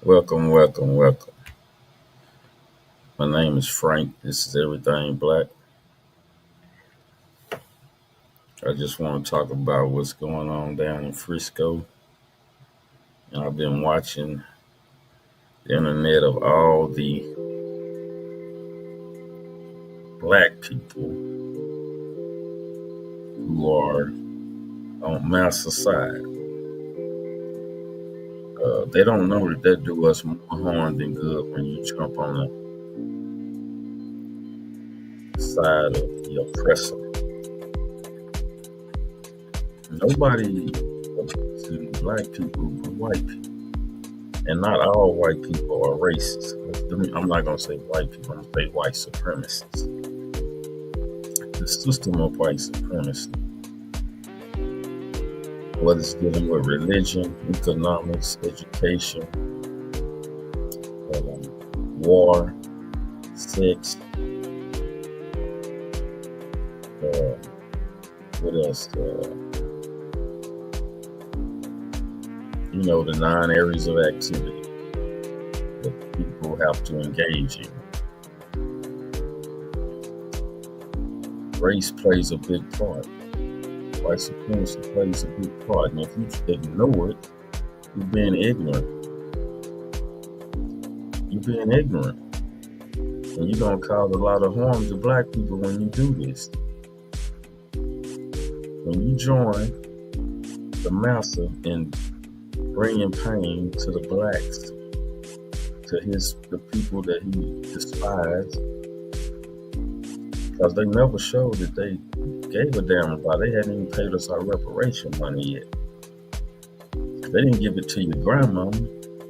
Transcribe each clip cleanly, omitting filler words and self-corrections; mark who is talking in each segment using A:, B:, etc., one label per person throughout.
A: Welcome, welcome, welcome. My name is Frank. This is Everything Black. I just want to talk about what's going on down in Frisco. And I've been watching the internet of all the black people who are on Massa side. They don't know that they do us more harm than good when you jump on the side of the oppressor. Nobody to black people but white people. And not all white people are racist. I'm not going to say white people, I'm going to say white supremacists. The system of white supremacy, whether it's dealing with religion, economics, education, war, sex, what else? The 9 areas of activity that people have to engage in. Race plays a big part. White supremacy plays a big part. And if you ignore it, you're being ignorant. You're being ignorant. And you're going to cause a lot of harm to black people when you do this. When you join the massa in bringing pain to the blacks, to the people that he despised, because they never showed that they gave a damn about. They hadn't even paid us our reparation money yet. They didn't give it to your grandmama,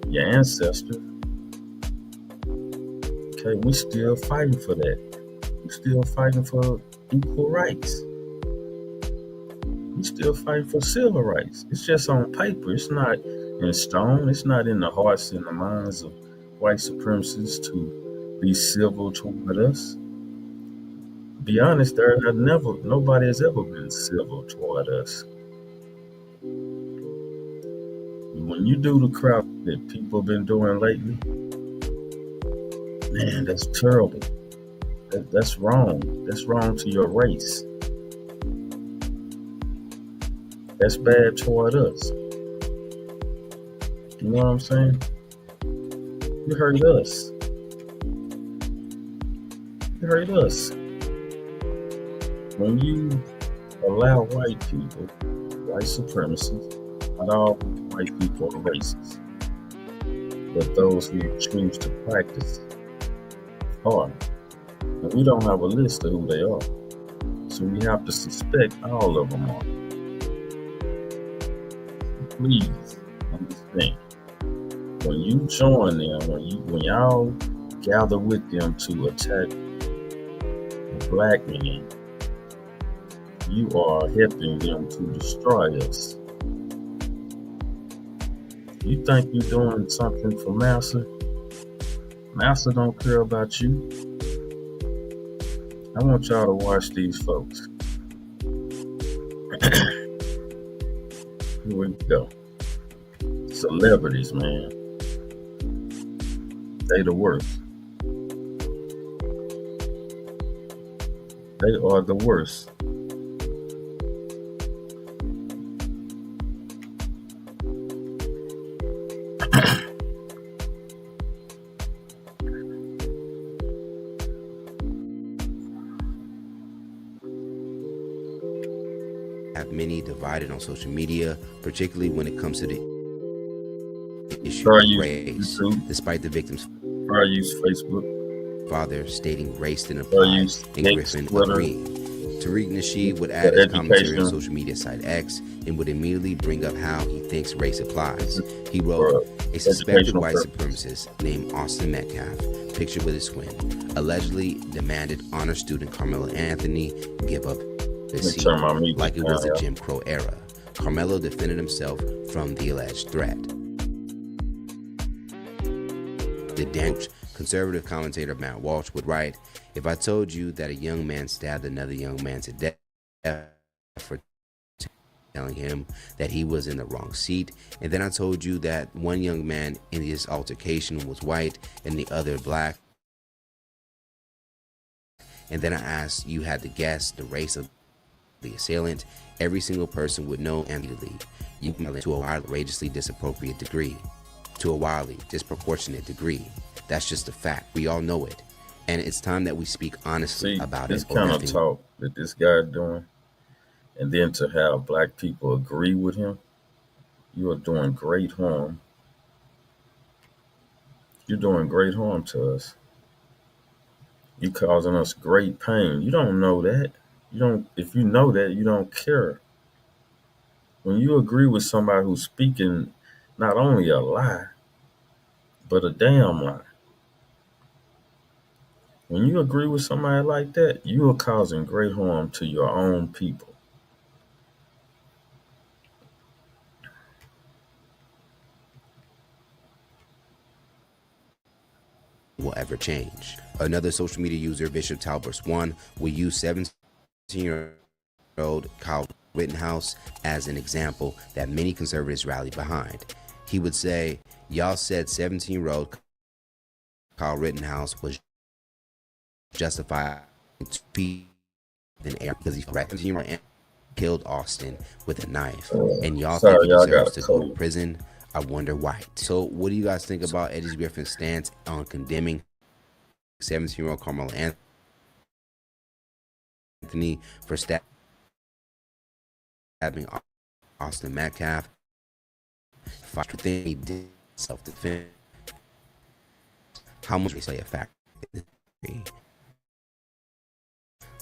A: your ancestor. Okay, we still fighting for that. We still fighting for equal rights. We still fighting for civil rights. It's just on paper. It's not in stone. It's not in the hearts and the minds of white supremacists to be civil toward us. Be honest, nobody has ever been civil toward us. When you do the crap that people have been doing lately, man, that's terrible. That's wrong. That's wrong to your race. That's bad toward us. You know what I'm saying? You hurt us. You hurt us. When you allow white people, white supremacists, not all white people are racist, but those who choose to practice are. And we don't have a list of who they are. So we have to suspect all of them are. Please understand. When you join them, when y'all gather with them to attack the black man, you are helping them to destroy us. You think you're doing something for Massa? Massa don't care about you. I want y'all to watch these folks. Here we go. Celebrities, man. They the worst. They are the worst.
B: Have many divided on social media, particularly when it comes to the issue of race. Despite the victim's
A: Facebook
B: father stating race didn't apply and Griffin agreeing. Tariq Nasheed would add his commentary on social media site X and would immediately bring up how he thinks race applies. He wrote, a suspected white supremacist named Austin Metcalf, pictured with his twin, allegedly demanded honor student Carmelo Anthony give up his seat like it was the Jim Crow era. Carmelo defended himself from the alleged threat. The dank conservative commentator Matt Walsh would write, if I told you that a young man stabbed another young man to death for telling him that he was in the wrong seat. And then I told you that one young man in this altercation was white and the other black. And then I asked you had to guess the race of the assailant. Every single person would know immediately. You can to a wildly, outrageously disappropriate degree. To a wildly disproportionate degree. That's just a fact. We all know it. And it's time that we speak honestly about
A: this
B: it.
A: This kind of talk that this guy doing, and then to have black people agree with him, you are doing great harm. You're doing great harm to us. You're causing us great pain. You don't know that. You don't. If you know that, you don't care. When you agree with somebody who's speaking not only a lie, but a damn lie. When you agree with somebody like that, you are causing great harm to your own people.
B: Will ever change. Another social media user, Bishop Talbot Swan, will use 17-year-old Kyle Rittenhouse as an example that many conservatives rallied behind. He would say, y'all said 17-year-old Kyle Rittenhouse was justified to be in air because he killed Austin with a knife, and y'all think he deserves to go to prison. I wonder why. So what do you guys think about Eddie Griffin's stance on condemning 17-year-old Carmelo Anthony for stabbing Austin Metcalf? First thing he did, self-defense. How much they say a fact?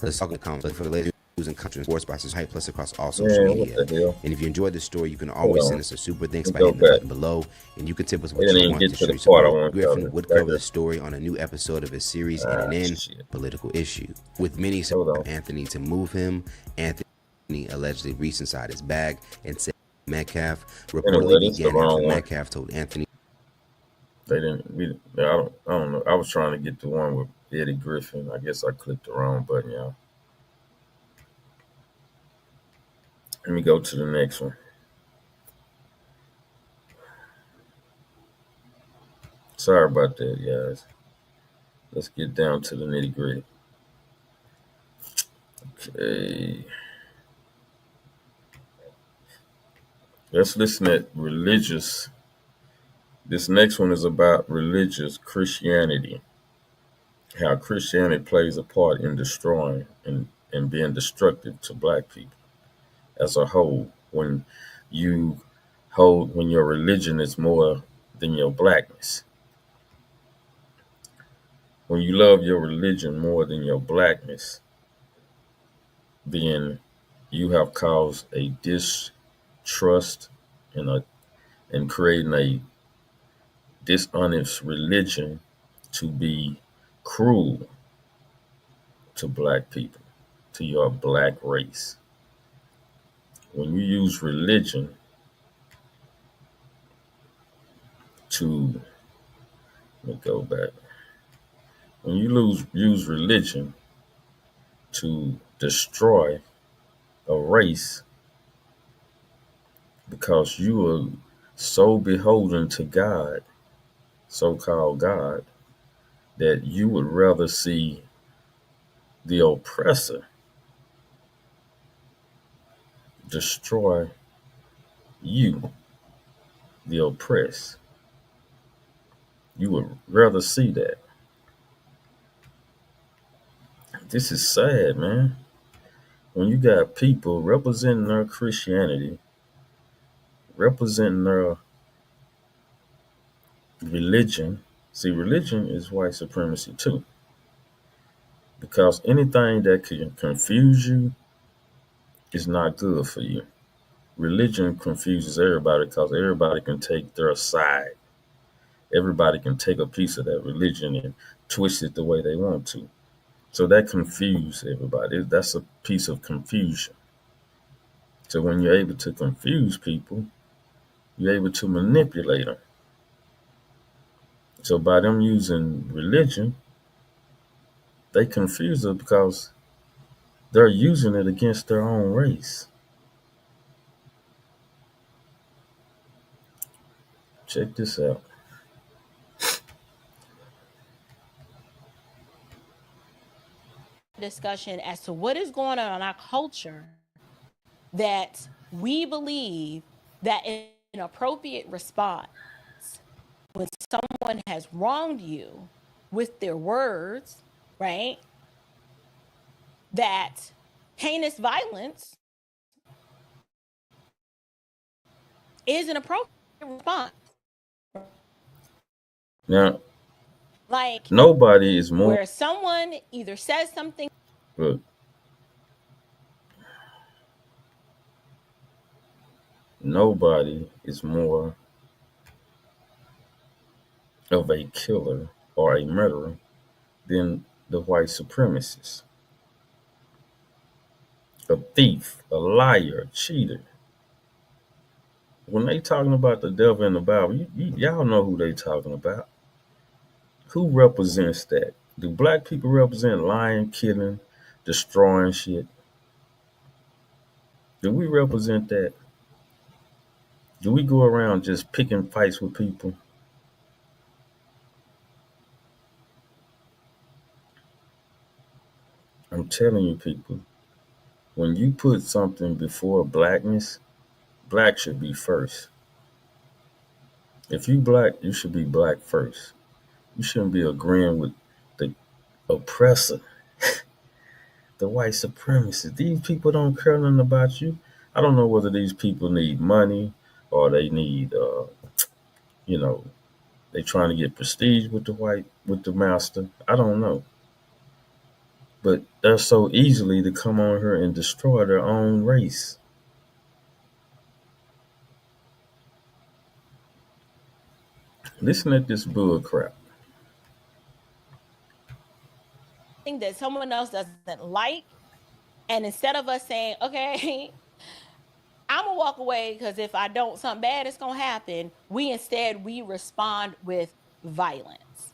B: Let's talk about conflict for the latest news and country sports by Hype Plus across all social media. And if you enjoyed this story, you can always send us a super thanks by hitting the button below, and you can tip us what you want to show support. Griffin would cover the story on a new episode of his series NNN Political Issue. With many Anthony to move him, Anthony allegedly reached inside his bag and said Metcalf reportedly began after Metcalf told Anthony.
A: They didn't. I don't know. I was trying to get the one with Eddie Griffin. I guess I clicked the wrong button, y'all. Let me go to the next one. Sorry about that, guys. Let's get down to the nitty gritty. Okay. Let's listen at religious. This next one is about religious Christianity. How Christianity plays a part in destroying and being destructive to black people as a whole. When your religion is more than your blackness. When you love your religion more than your blackness, then you have caused a distrust and creating a dishonest religion to be cruel to black people, to your black race. When you use religion to, let me go back. When you use religion to destroy a race because you are so beholden to God, so-called God, that you would rather see the oppressor destroy you, the oppressed. You would rather see that. This is sad, man. When you got people representing their Christianity, representing their religion. See, religion is white supremacy too. Because anything that can confuse you is not good for you. Religion confuses everybody because everybody can take their side. Everybody can take a piece of that religion and twist it the way they want to. So that confuses everybody. That's a piece of confusion. So when you're able to confuse people, you're able to manipulate them. So by them using religion, they confuse us because they're using it against their own race. Check this out.
C: Discussion as to what is going on in our culture that we believe that an appropriate response when someone has wronged you with their words, right? That heinous violence is an appropriate response.
A: Now,
C: like
A: nobody is more.
C: Where someone either says something.
A: Look, nobody is more of a killer or a murderer than the white supremacists. A thief, a liar, a cheater. When they talking about the devil in the Bible, y'all know who they talking about. Who represents that? Do black people represent lying, killing, destroying shit? Do we represent that? Do we go around just picking fights with people? I'm telling you, people, when you put something before blackness, black should be first. If you black, you should be black first. You shouldn't be agreeing with the oppressor, the white supremacists. These people don't care nothing about you. I don't know whether these people need money or they need, you know, they trying to get prestige with the master. I don't know. But they're so easily to come on here and destroy their own race. Listen at this bull crap.
C: That someone else doesn't like, and instead of us saying, okay, I'm gonna walk away because if I don't, something bad is gonna happen, we respond with violence.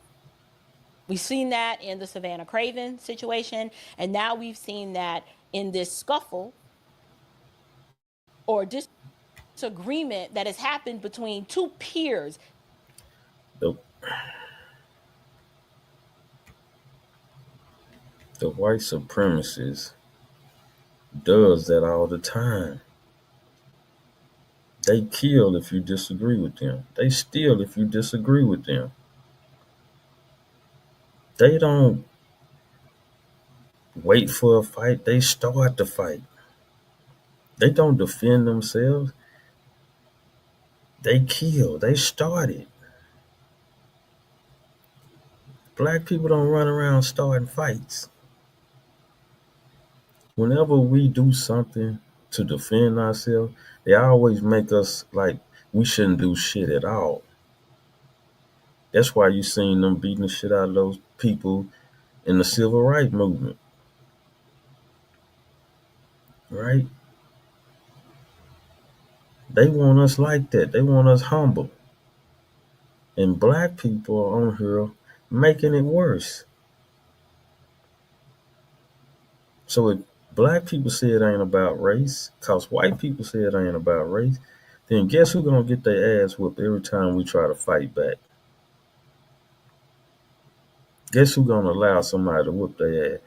C: We've seen that in the Savannah Craven situation, and now we've seen that in this scuffle or disagreement that has happened between two peers.
A: The white supremacists does that all the time. They kill if you disagree with them. They steal if you disagree with them. They don't wait for a fight. They start the fight. They don't defend themselves. They kill. They start it. Black people don't run around starting fights. Whenever we do something to defend ourselves, they always make us like we shouldn't do shit at all. That's why you seen them beating the shit out of those people in the civil rights movement. Right? They want us like that. They want us humble. And black people are on here making it worse. So if black people say it ain't about race, cause white people say it ain't about race, then guess who's gonna get their ass whooped every time we try to fight back? Guess who's gonna allow somebody to whoop their ass?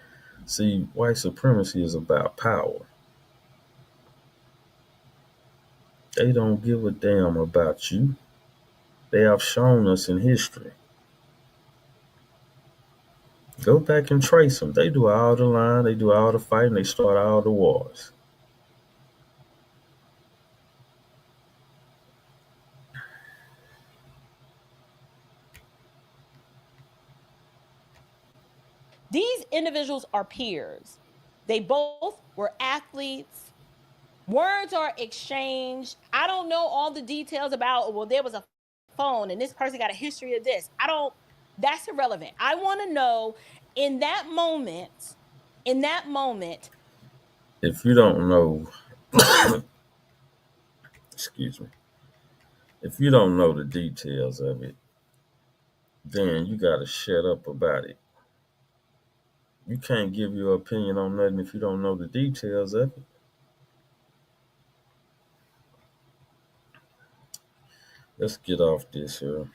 A: See, white supremacy is about power. They don't give a damn about you. They have shown us in history. Go back and trace them. They do all the lying, they do all the fighting, they start all the wars.
C: These individuals are peers. They both were athletes. Words are exchanged. I don't know all the details about, well, there was a phone and this person got a history of this. That's irrelevant. I want to know in that moment,
A: if you don't know, excuse me, if you don't know the details of it, then you got to shut up about it. You can't give your opinion on nothing if you don't know the details of it. Let's get off this here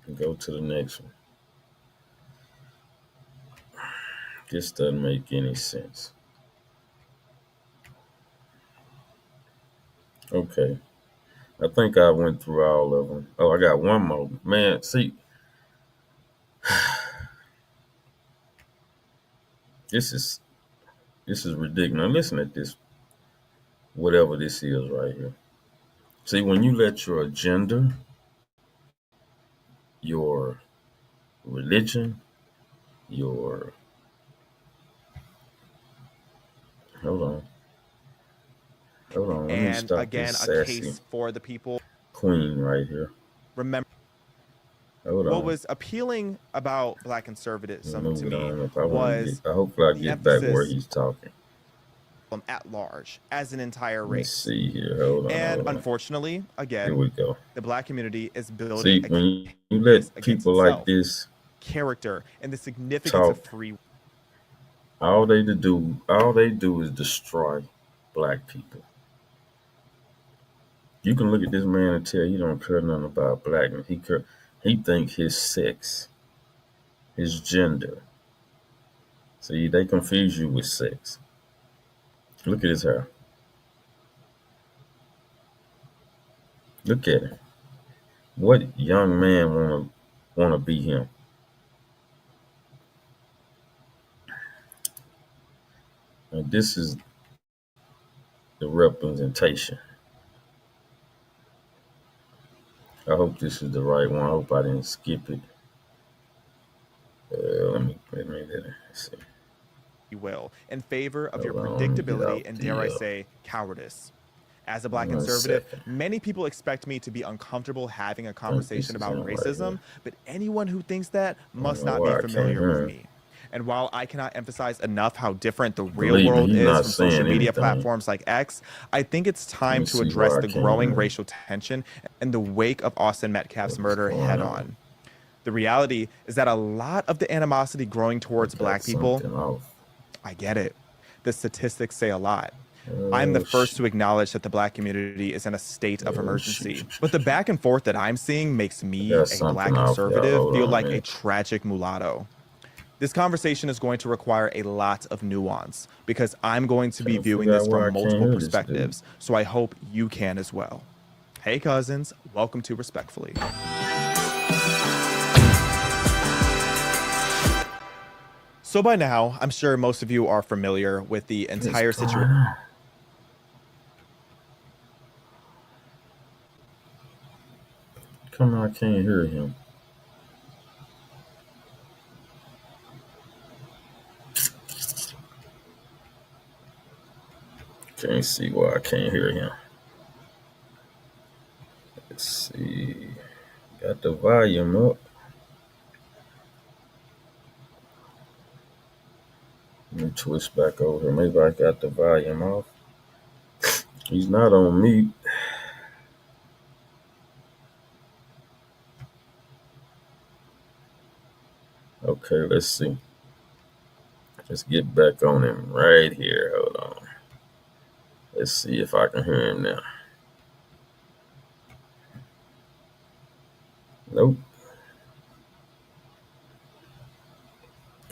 A: and go to the next one. This doesn't make any sense. Okay. I think I went through all of them. Oh, I got one more. Man, see, this is ridiculous. Now listen at this, whatever this is right here. See, when you let your agenda, your religion, your hold on. Let me stop
D: again,
A: this
D: a
A: sassy
D: case for the people.
A: queen right here.
D: Remember, what was appealing about Black conservatism to me was
A: hopefully I get back where he's talking.
D: At large, as an entire race.
A: Let's see here. Hold on.
D: Unfortunately, again,
A: here we go.
D: The Black community is building.
A: See, when you let people like this
D: character and the significance of free.
A: All they do is destroy Black people. You can look at this man and tell he don't care nothing about Blackness. He think his sex, his gender. See, they confuse you with sex. Look at his hair. Look at him. What young man wanna be him? And this is the representation. I hope this is the right one. I hope I didn't skip it. Let me see.
D: You will, in favor of your predictability and, dare I say, cowardice. As a Black conservative, many people expect me to be uncomfortable having a conversation about racism, but anyone who thinks that must not be familiar with me. And while I cannot emphasize enough how different the real world is from social media platforms like X, I think it's time to address the growing racial tension in the wake of Austin Metcalf's murder head on. The reality is that a lot of the animosity growing towards Black people, I get it. The statistics say a lot. I'm the first to acknowledge that the Black community is in a state of emergency. But the back and forth that I'm seeing makes me, a Black conservative, feel like a tragic mulatto. This conversation is going to require a lot of nuance because I'm going to be viewing this from multiple perspectives, so I hope you can as well. Hey cousins, welcome to Respectfully. So by now, I'm sure most of you are familiar with the entire situation.
A: Come on, I can't hear him. Can't see why I can't hear him. Let's see. Got the volume up. Let me twist back over here. Maybe I got the volume off. He's not on mute. Okay, let's see. Let's get back on him right here. Hold on. Let's see if I can hear him now. Nope.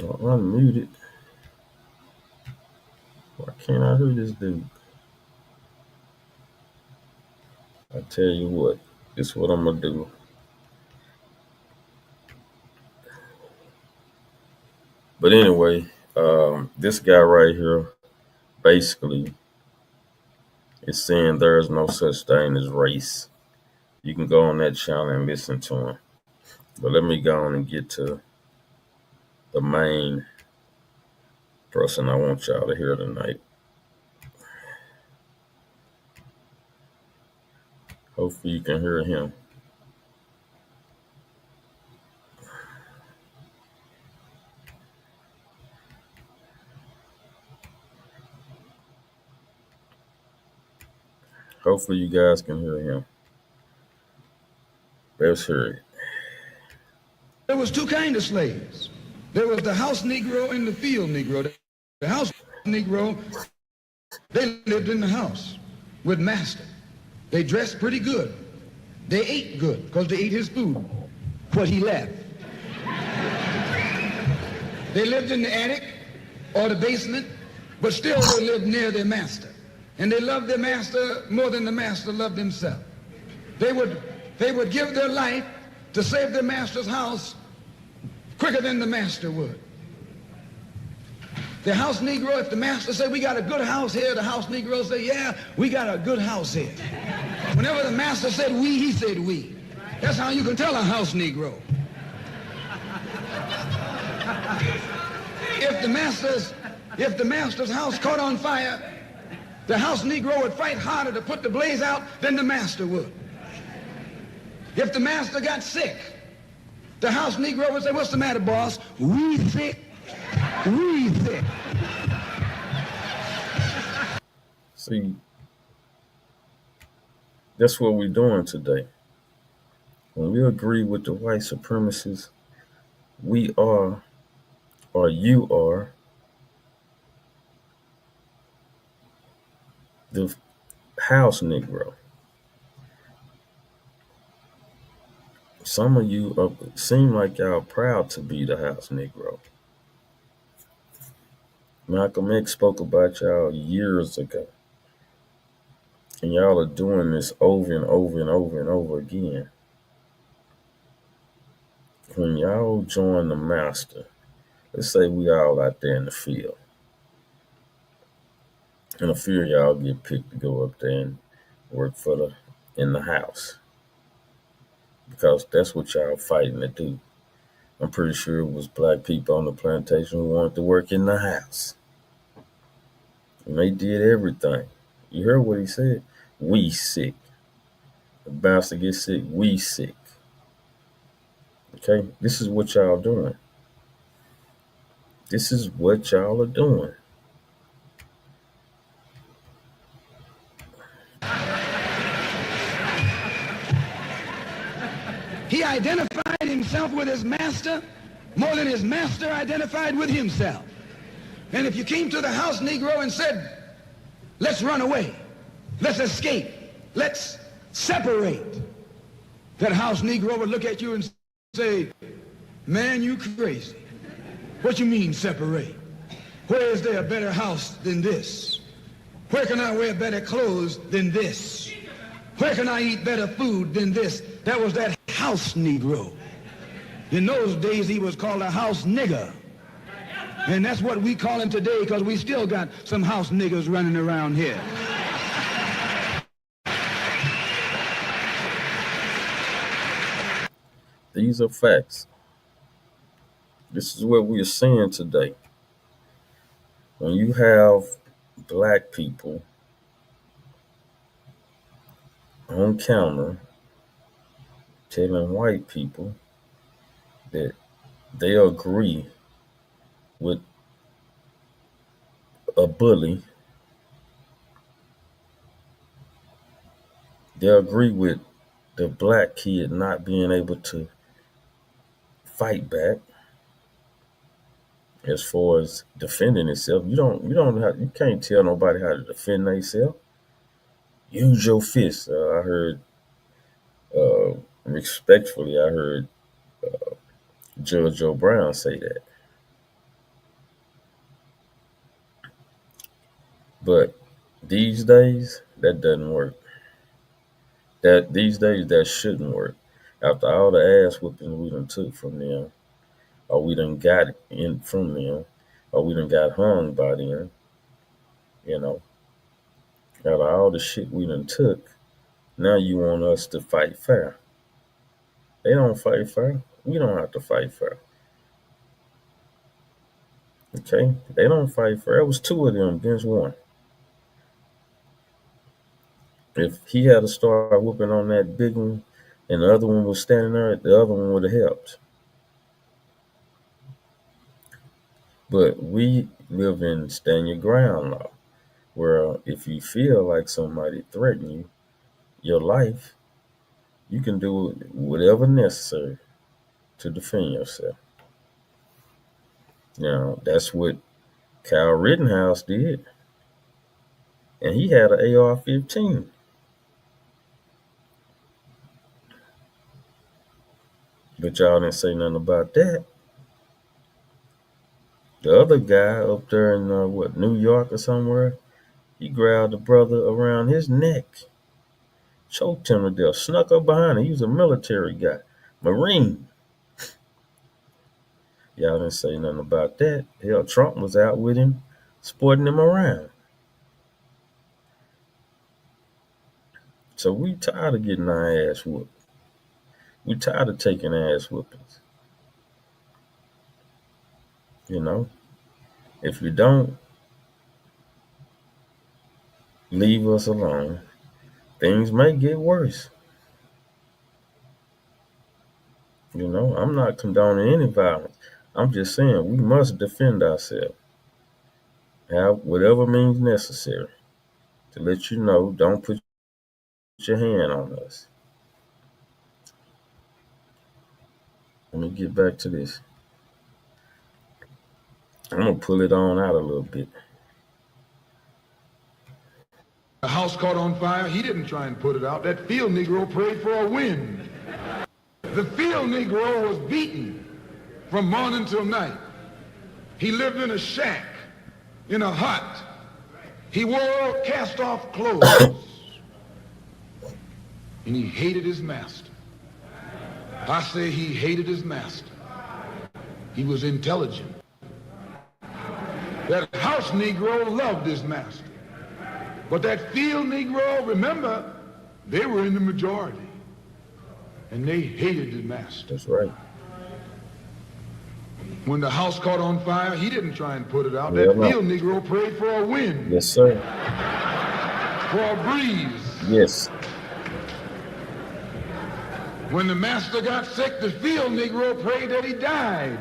A: I'll unmute it. Why can't I hear this dude? I tell you what, this is what I'm gonna do. But anyway, this guy right here basically is saying there is no such thing as race. You can go on that channel and listen to him. But let me go on and get to the main person I want y'all to hear tonight. Hopefully you can hear him. Hopefully you guys can hear him. Let's hear it.
E: There was two kinds of slaves. There was the house Negro and the field Negro. The house Negro, they lived in the house with master. They dressed pretty good. They ate good because they ate his food, what he left. They lived in the attic or the basement, but still they lived near their master. And they loved their master more than the master loved himself. They would give their life to save their master's house quicker than the master would. The house Negro, if the master said, we got a good house here, the house Negro said, yeah, we got a good house here. Whenever the master said we, he said we. That's how you can tell a house Negro. If the master's house caught on fire, the house Negro would fight harder to put the blaze out than the master would. If the master got sick, the house Negro would say, what's the matter, boss? We sick. We sick.
A: See, that's what we're doing today. When we agree with the white supremacists, we are, or you are, the house Negro. Some of you seem like y'all proud to be the house Negro. Malcolm X spoke about y'all years ago. And y'all are doing this over and over and over and over again. When y'all join the master, let's say we all out there in the field. And a few of y'all get picked to go up there and work in the house. Because that's what y'all fighting to do. I'm pretty sure it was black people on the plantation who wanted to work in the house. And they did everything. You heard what he said? We sick. The bastard gets sick, we sick. Okay? This is what y'all doing. This is what y'all are doing.
E: He identified himself with his master more than his master identified with himself. And if you came to the house Negro and said, let's run away, let's escape, let's separate, that house Negro would look at you and say, man, you crazy. What you mean separate? Where is there a better house than this? Where can I wear better clothes than this? Where can I eat better food than this? That was that house Negro. In those days, he was called a house nigger. And that's what we call him today because we still got some house niggers running around here.
A: These are facts. This is what we are seeing today. When you have black people on counter telling white people that they agree with a bully, they agree with the black kid not being able to fight back as far as defending itself. You can't tell nobody how to defend themselves. Use your fist. I heard respectfully, I heard Judge Joe Brown say that. But these days, that doesn't work. These days, that shouldn't work. After all the ass whooping we done took from them, or we done got in from them, or we done got hung by them, after all the shit we done took, now you want us to fight fair. They don't fight fair. We don't have to fight fair. Okay? They don't fight fair. It was two of them against one. If he had to start whooping on that big one and the other one was standing there, the other one would have helped. But we live in stand your ground law, where if you feel like somebody threatening your life, you can do whatever necessary to defend yourself. Now, that's what Kyle Rittenhouse did. And he had an AR-15. But y'all didn't say nothing about that. The other guy up there in New York or somewhere, he grabbed the brother around his neck, choked him to death, snuck up behind him. He was a military guy, Marine. Y'all didn't say nothing about that. Hell, Trump was out with him, sporting him around. So we tired of getting our ass whooped. We tired of taking ass whoopings. You know, if you don't leave us alone, things may get worse. You know, I'm not condoning any violence. I'm just saying we must defend ourselves. Have whatever means necessary to let you know, don't put your hand on us. Let me get back to this. I'm going to pull it on out a little bit.
E: The house caught on fire. He didn't try and put it out. That field Negro prayed for a wind. The field Negro was beaten from morning till night. He lived in a shack, in a hut. He wore cast-off clothes. And he hated his master. I say he hated his master. He was intelligent. That house Negro loved his master. But that field Negro, remember, they were in the majority. And they hated the master.
A: That's right.
E: When the house caught on fire, he didn't try and put it out. That field Negro prayed for a wind.
A: Yes, sir.
E: For a breeze.
A: Yes.
E: When the master got sick, the field Negro prayed that he died.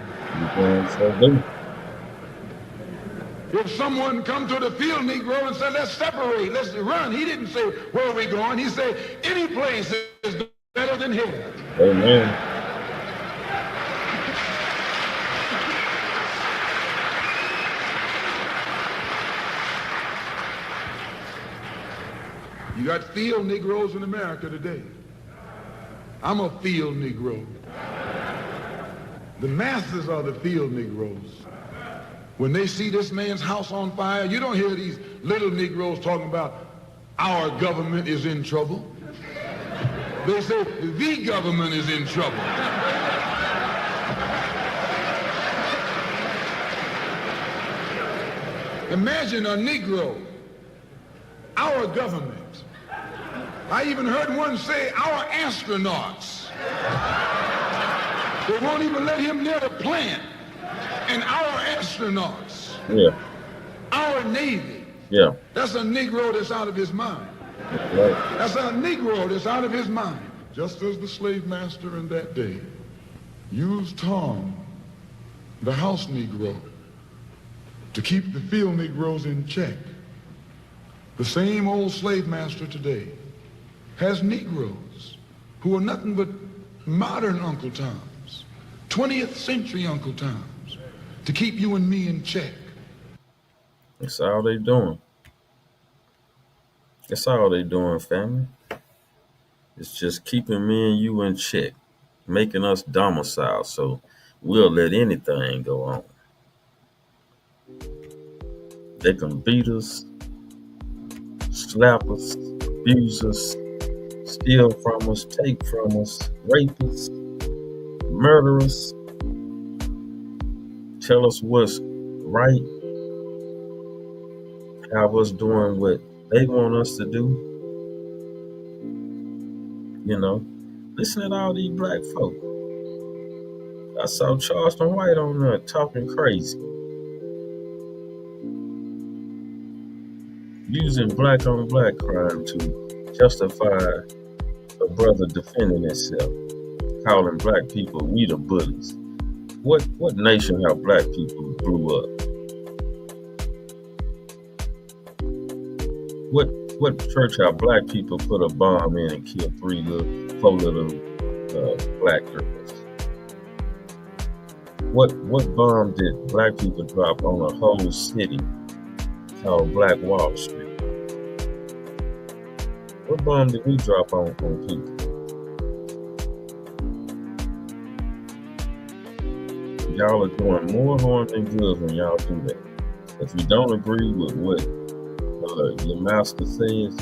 E: If someone come to the field Negro and said, let's separate, let's run, he didn't say, where are we going? He said, any place is better than here.
A: Amen.
E: You got field Negroes in America today. I'm a field Negro. The masses are the field Negroes. When they see this man's house on fire, you don't hear these little Negroes talking about our government is in trouble. They say the government is in trouble. Imagine a Negro, our government. I even heard one say our astronauts. They won't even let him near the plant. And our astronauts, our Navy, that's a Negro that's out of his mind. That's a Negro that's out of his mind. Just as the slave master in that day used Tom, the house Negro, to keep the field Negroes in check, the same old slave master today has Negroes who are nothing but modern Uncle Toms, 20th century Uncle Toms, to keep you and me in check.
A: That's all they doing. That's all they doing, family. It's just keeping me and you in check, making us domicile so we'll let anything go on. They can beat us, slap us, abuse us, steal from us, take from us, rape us, murder us, tell us what's right, have us doing what they want us to do. You know, listen to all these black folk. I saw Charleston White on there talking crazy, using black on black crime to justify a brother defending himself, calling black people we the bullies. What nation have black people blew up? What church have black people put a bomb in and killed four little black girls? What bomb did black people drop on a whole city called Black Wall Street? What bomb did we drop on people? y'all are doing more harm than good when y'all do that. If you don't agree with what your master says,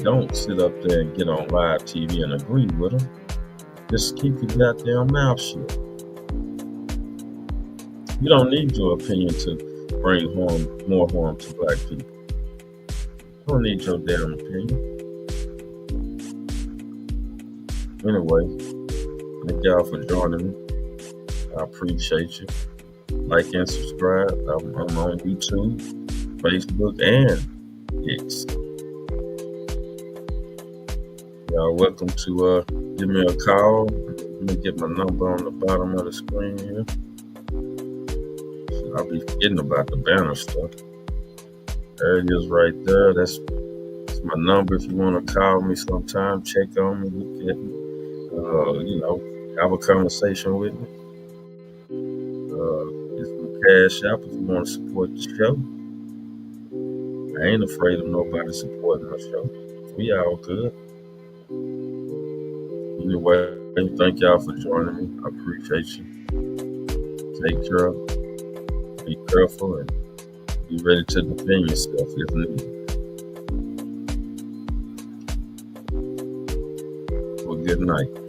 A: don't sit up there and get on live TV and agree with him. Just keep your goddamn mouth shut. You don't need your opinion to bring more harm to black people. You don't need your damn opinion. Anyway, thank y'all for joining me. I appreciate you. Like and subscribe. I'm on YouTube, Facebook, and X. Y'all welcome to give me a call. Let me get my number on the bottom of the screen here. I'll be forgetting about the banner stuff. There it is right there. That's my number if you want to call me sometime. Check on me, look at me. Have a conversation with me. It's my Cash App if you want to support the show. I ain't afraid of nobody supporting my show. We all good. Anyway, thank y'all for joining me. I appreciate you. Take care. Be careful and be ready to defend yourself if needed. Well, good night.